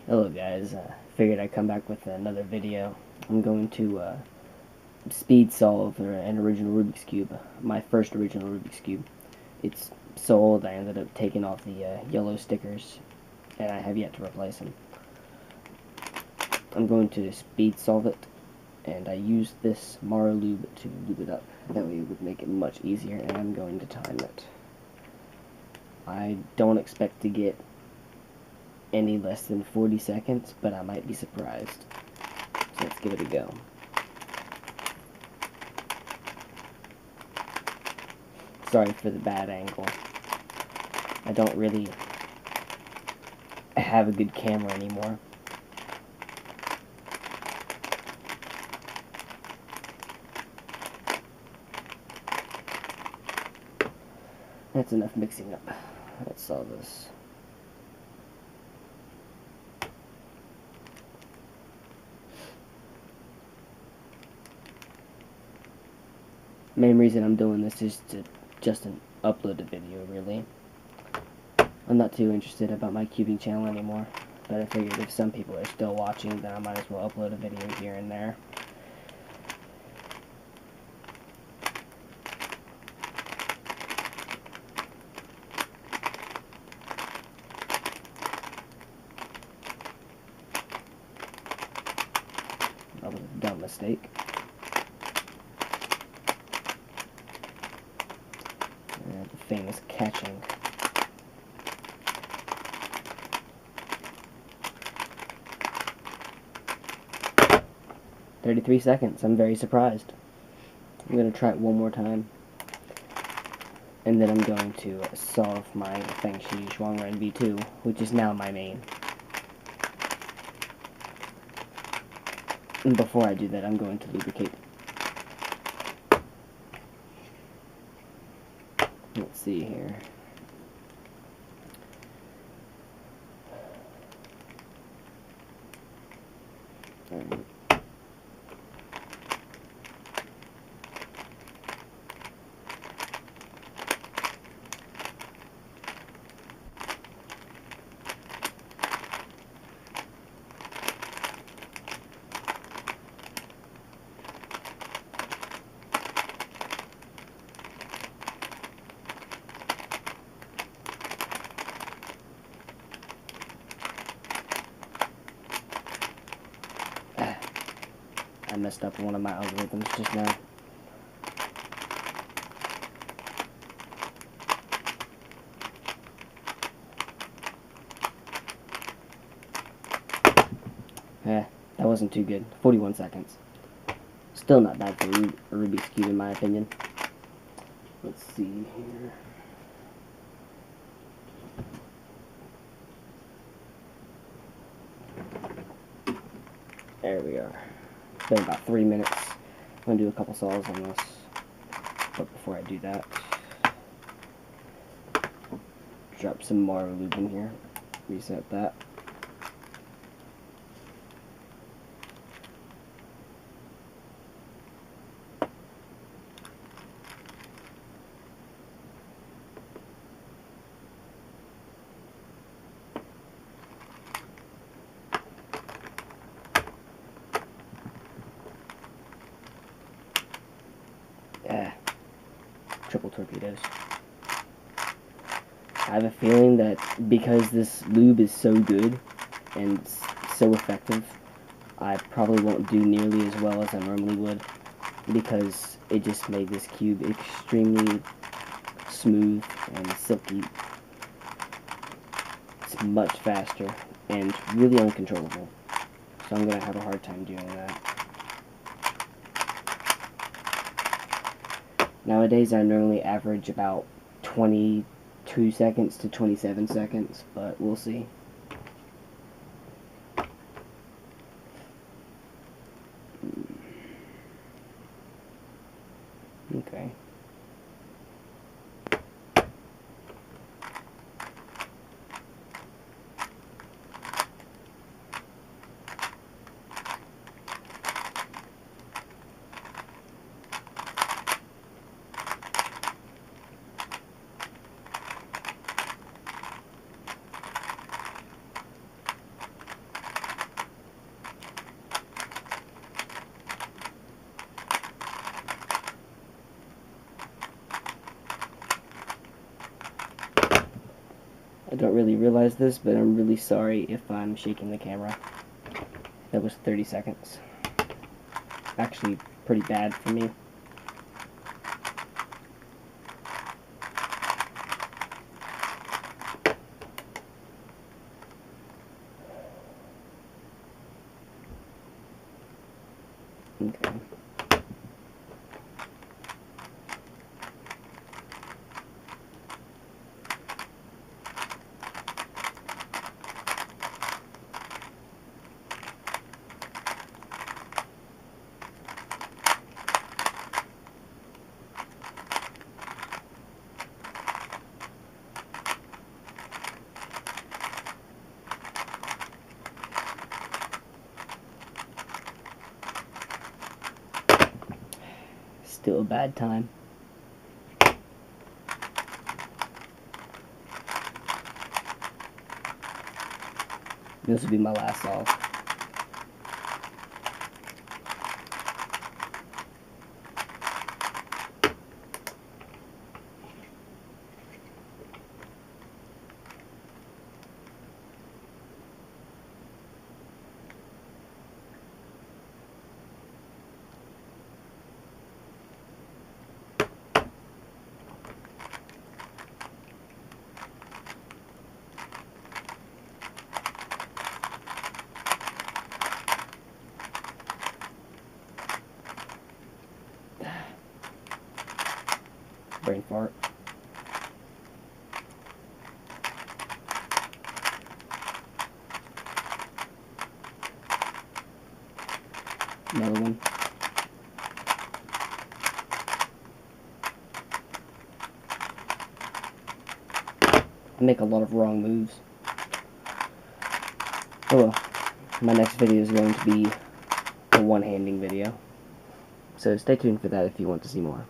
Hello guys, figured I'd come back with another video. I'm going to speed solve an original Rubik's Cube, my first original Rubik's Cube. It's so old I ended up taking off the yellow stickers, and I have yet to replace them. I'm going to speed solve it, and I used this Maru Lube to lube it up. That way it would make it much easier, and I'm going to time it. I don't expect to get any less than 40 seconds, but I might be surprised. So let's give it a go. Sorry for the bad angle. I don't really have a good camera anymore. That's enough mixing up. Let's solve this. Main reason I'm doing this is to just upload a video, really. I'm not too interested about my cubing channel anymore, but I figured if some people are still watching, then I might as well upload a video here and there. That was a dumb mistake. The famous catching. "33 seconds. I'm very surprised. I'm going to try it one more time. And then I'm going to solve my Fangshi ShuangRen V2, which is now my main. And before I do that, I'm going to lubricate. Let's see here. I messed up one of my algorithms just now. That wasn't too good. 41 seconds. Still not bad for a Rubik's Cube in my opinion. Let's see here. There we are. It's been about 3 minutes. I'm going to do a couple solves on this. But before I do that, drop some Maru Lube in here. Reset that. Triple torpedoes. I have a feeling that because this lube is so good and so effective, I probably won't do nearly as well as I normally would, because it just made this cube extremely smooth and silky. It's much faster and really uncontrollable, so I'm going to have a hard time doing that. Nowadays, I normally average about 22 seconds to 27 seconds, but we'll see. Okay. realize this, but I'm really sorry if I'm shaking the camera. That was 30 seconds. Actually, pretty bad for me. Okay. Still a bad time. This will be my last solve. Brain fart. Another one. I make a lot of wrong moves. Oh well. My next video is going to be a one-handing video. So stay tuned for that if you want to see more.